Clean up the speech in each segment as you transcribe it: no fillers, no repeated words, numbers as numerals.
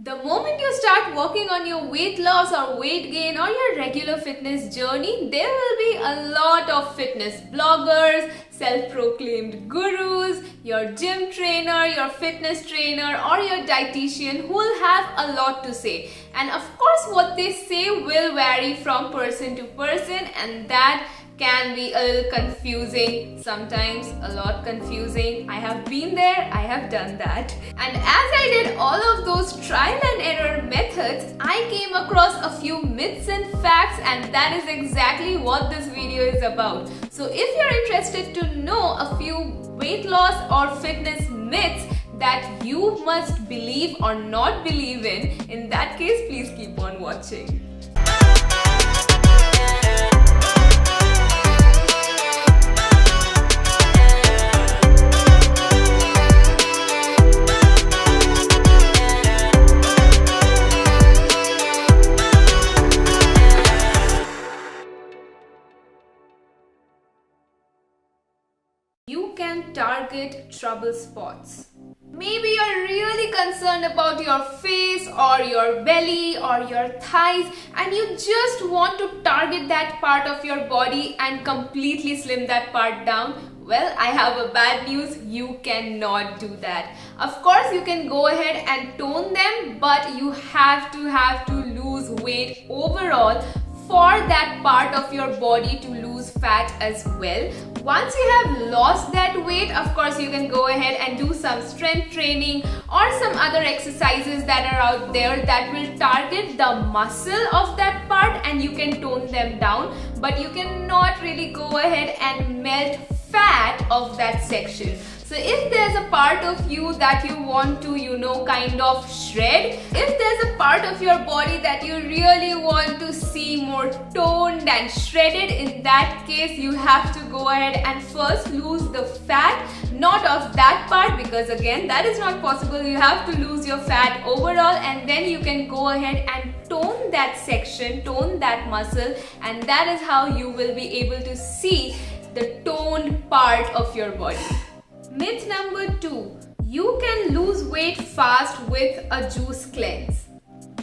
The moment you start working on your weight loss or weight gain or your regular fitness journey, there will be a lot of fitness bloggers, self-proclaimed gurus, your gym trainer, your fitness trainer or your dietitian who will have a lot to say. And of course what they say will vary from person to person, and that can be a little confusing, sometimes a lot confusing. I have been there, I have done that. And as I did all of those trial and error methods, I came across a few myths and facts, and that is exactly what this video is about. So if you're interested to know a few weight loss or fitness myths that you must believe or not believe in that case, please keep on watching. You can target trouble spots. Maybe you're really concerned about your face or your belly or your thighs, and you just want to target that part of your body and completely slim that part down. Well, I have a bad news. You cannot do that. Of course, you can go ahead and tone them, but you have to lose weight overall for that part of your body to lose fat as well. Once you have lost that weight, of course you can go ahead and do some strength training or some other exercises that are out there that will target the muscle of that part, and you can tone them down, but you cannot really go ahead and melt fat of that section. So if there's a part of you that you want to, kind of shred, if there's a part of your body that you really want to see more toned and shredded, in that case you have to go ahead and first lose the fat, not of that part, because again that is not possible. You have to lose your fat overall, and then you can go ahead and tone that section, tone that muscle, and that is how you will be able to see the toned part of your body. Myth number 2. You can lose weight fast with a juice cleanse.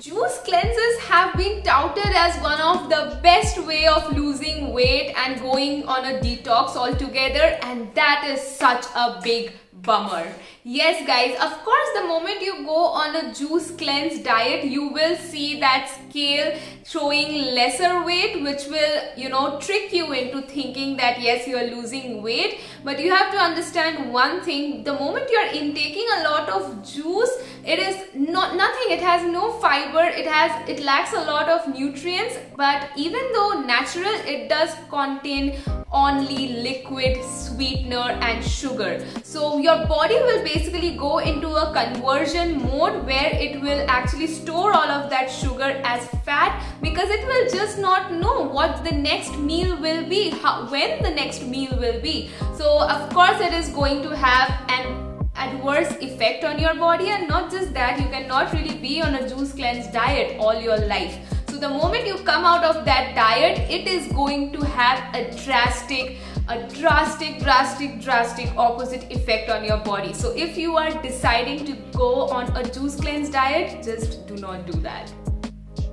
Juice cleanses have been touted as one of the best way of losing weight and going on a detox altogether, and that is such a big bummer. Yes guys, of course the moment you go on a juice cleanse diet, you will see that scale showing lesser weight, which will trick you into thinking that yes, you are losing weight. But you have to understand one thing: the moment you are intaking a lot of juice, it is nothing. It has no fiber, it lacks a lot of nutrients, but even though natural, it does contain only liquid, sweetener and sugar. So your body will basically go into a conversion mode where it will actually store all of that sugar as fat, because it will just not know what the next meal will be, when the next meal will be. So of course it is going to have an adverse effect on your body, and not just that, you cannot really be on a juice cleanse diet all your life. So the moment you come out of that diet, it is going to have a drastic opposite effect on your body. So if you are deciding to go on a juice cleanse diet, just do not do that.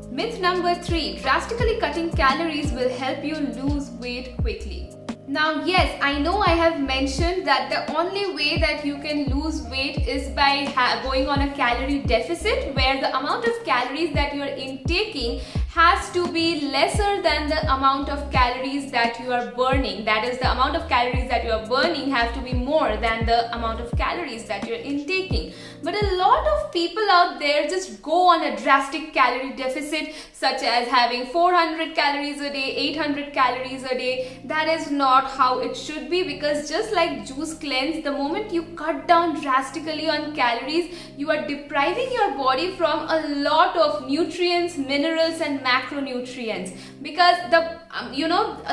Myth number 3. Drastically cutting calories will help you lose weight quickly. Now yes, I know I have mentioned that the only way that you can lose weight is by going on a calorie deficit, where the amount of calories that you are intaking has to be lesser than the amount of calories that you are burning. That is, the amount of calories that you are burning have to be more than the amount of calories that you are intaking. But a lot of people out there just go on a drastic calorie deficit, such as having 400 calories a day, 800 calories a day. That is not how it should be, because just like juice cleanse, the moment you cut down drastically on calories, you are depriving your body from a lot of nutrients, minerals and macronutrients, because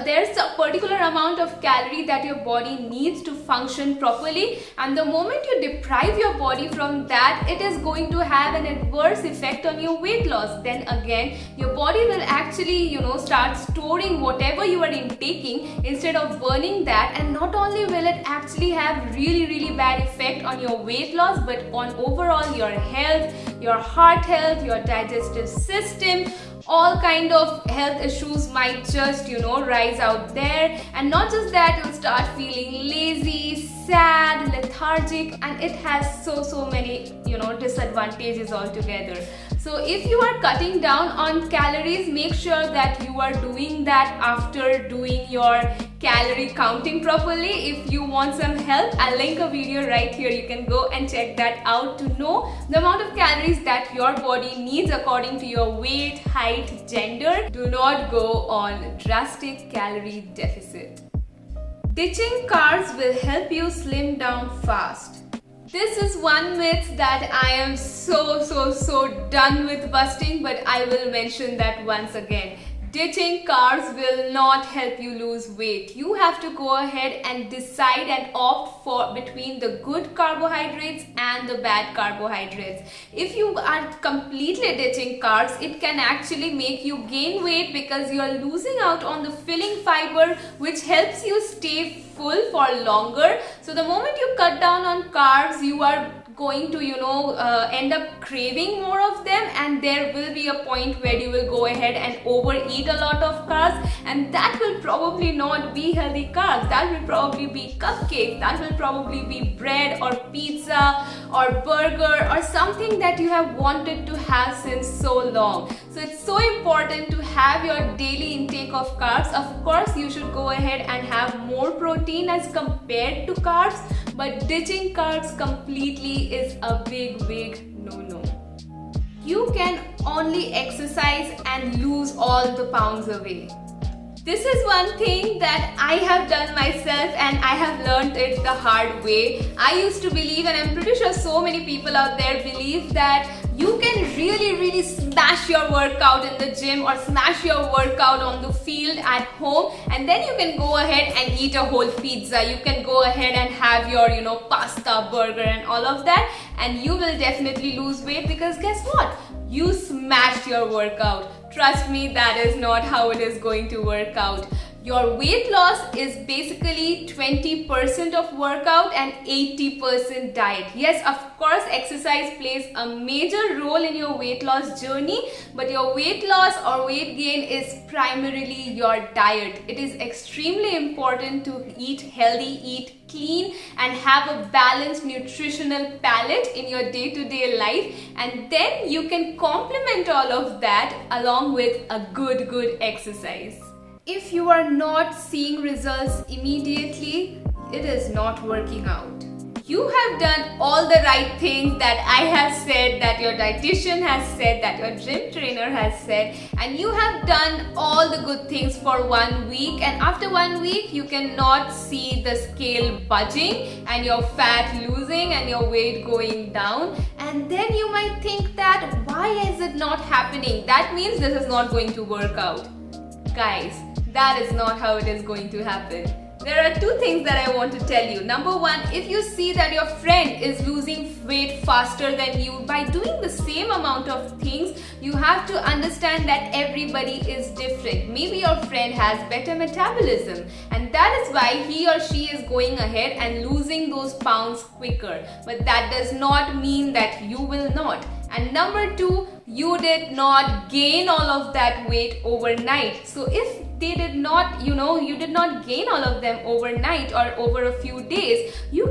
there's a particular amount of calorie that your body needs to function properly, and the moment you deprive your body from that, it is going to have an adverse effect on your weight loss. Then again, your body will actually start storing whatever you are intaking instead of burning that, and not only will it actually have really bad effect on your weight loss, but on overall your health, your heart health, your digestive system. All kind of health issues might just rise out there. And not just that, you'll start feeling lazy, sad, lethargic, and it has so many disadvantages altogether. So if you are cutting down on calories, make sure that you are doing that after doing your calorie counting properly. If you want some help, I'll link a video right here. You can go and check that out to know the amount of calories that your body needs according to your weight, height, gender. Do not go on drastic calorie deficit. Ditching carbs will help you slim down fast. This is one myth that I am so done with busting, but I will mention that once again. Ditching carbs will not help you lose weight. You have to go ahead and decide and opt for between the good carbohydrates and the bad carbohydrates. If you are completely ditching carbs, it can actually make you gain weight because you are losing out on the filling fiber, which helps you stay full for longer. So the moment you cut down on carbs, you are going to end up craving more of them, and there will be a point where you will go ahead and overeat a lot of carbs, and that will probably not be healthy carbs. That will probably be cupcake, that will probably be bread or pizza or burger or something that you have wanted to have since so long. So it's so important to have your daily intake of carbs. Of course, you should go ahead and have more protein as compared to carbs, but ditching carbs completely is a big no-no. You can only exercise and lose all the pounds away. This is one thing that I have done myself, and I have learned it the hard way. I used to believe, and I'm pretty sure so many people out there believe, that you can really smash your workout in the gym or smash your workout on the field at home, and then you can go ahead and eat a whole pizza. You can go ahead and have your pasta, burger and all of that, and you will definitely lose weight, because guess what? You smashed your workout. Trust me, that is not how it is going to work out. Your weight loss is basically 20% of workout and 80% diet. Yes, of course, exercise plays a major role in your weight loss journey, but your weight loss or weight gain is primarily your diet. It is extremely important to eat healthy, eat clean, and have a balanced nutritional palette in your day-to-day life, and then you can complement all of that along with a good exercise. If you are not seeing results immediately, it is not working out. You have done all the right things that I have said, that your dietitian has said, that your gym trainer has said, and you have done all the good things for 1 week, and after 1 week you cannot see the scale budging and your fat losing and your weight going down, and then you might think that why is it not happening? That means this is not going to work out. Guys, that is not how it is going to happen. There are two things that I want to tell you. Number one, if you see that your friend is losing weight faster than you by doing the same amount of things, you have to understand that everybody is different. Maybe your friend has better metabolism, and that is why he or she is going ahead and losing those pounds quicker. But that does not mean that you will not. And number two, you did not gain all of that weight overnight. So if they did not, you did not gain all of them overnight or over a few days, you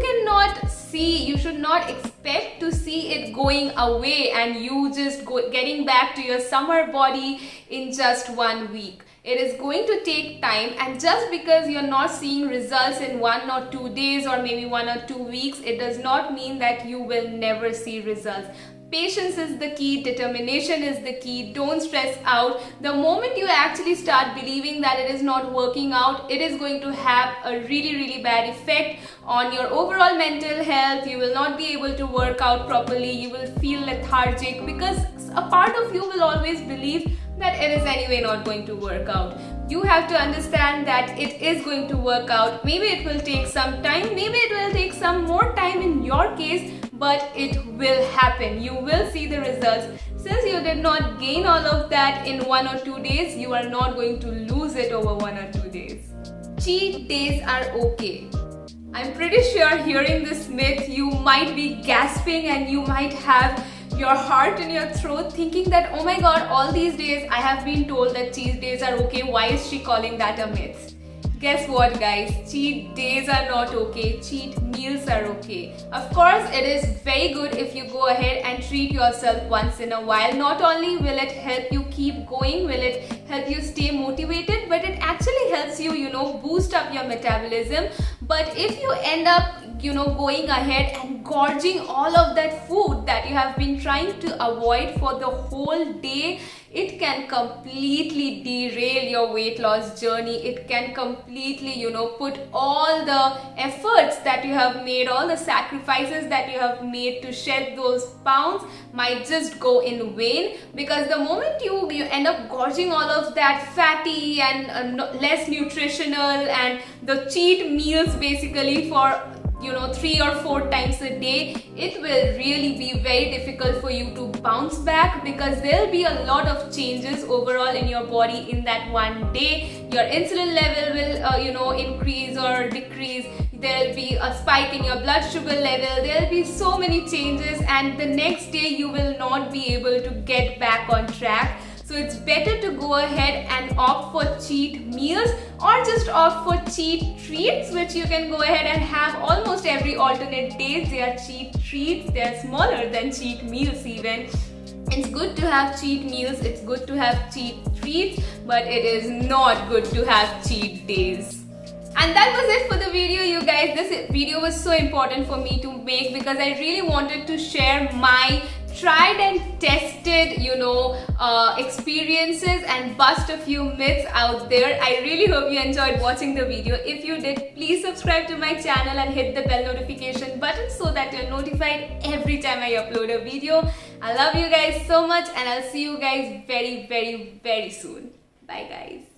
should not expect to see it going away and you just getting back to your summer body in just 1 week. It is going to take time, and just because you're not seeing results in 1 or 2 days or maybe 1 or 2 weeks, it does not mean that you will never see results. Patience is the key, determination is the key. Don't stress out. The moment you actually start believing that it is not working out, it is going to have a really bad effect on your overall mental health. You will not be able to work out properly. You will feel lethargic because a part of you will always believe that it is anyway not going to work out. You have to understand that it is going to work out. Maybe it will take some time, maybe it will take some more time in your case, but it will happen. You will see the results. Since you did not gain all of that in 1 or 2 days, you are not going to lose it over 1 or 2 days. Cheat days are okay. I'm pretty sure hearing this myth, you might be gasping and you might have your heart in your throat thinking that, oh my god, all these days I have been told that cheat days are okay, why is she calling that a myth? Guess what, guys? Cheat days are not okay. Cheat meals are okay. Of course, it is very good if you go ahead and treat yourself once in a while. Not only will it help you keep going, will it help you stay motivated, but it actually helps you, boost up your metabolism. But if you end up going ahead and gorging all of that food that you have been trying to avoid for the whole day, it can completely derail your weight loss journey. It can completely, put all the efforts that you have made, all the sacrifices that you have made to shed those pounds might just go in vain, because the moment you end up gorging all of that fatty and less nutritional and the cheat meals basically for 3 or 4 times a day, it will really be very difficult for you to bounce back, because there'll be a lot of changes overall in your body in that one day. Your insulin level will increase or decrease. There'll be a spike in your blood sugar level. There'll be so many changes, and the next day you will not be able to get back on track. So it's better to go ahead and opt for cheat meals, or just opt for cheat treats, which you can go ahead and have almost every alternate days. They are cheat treats. They are smaller than cheat meals even. It's good to have cheat meals, it's good to have cheat treats, but it is not good to have cheat days. And that was it for the video, you guys. This video was so important for me to make because I really wanted to share my tried and tested experiences and bust a few myths out there. I really hope you enjoyed watching the video. If you did, please subscribe to my channel and hit the bell notification button so that you're notified every time I upload a video. I love you guys so much, and I'll see you guys very, very, very soon. Bye guys.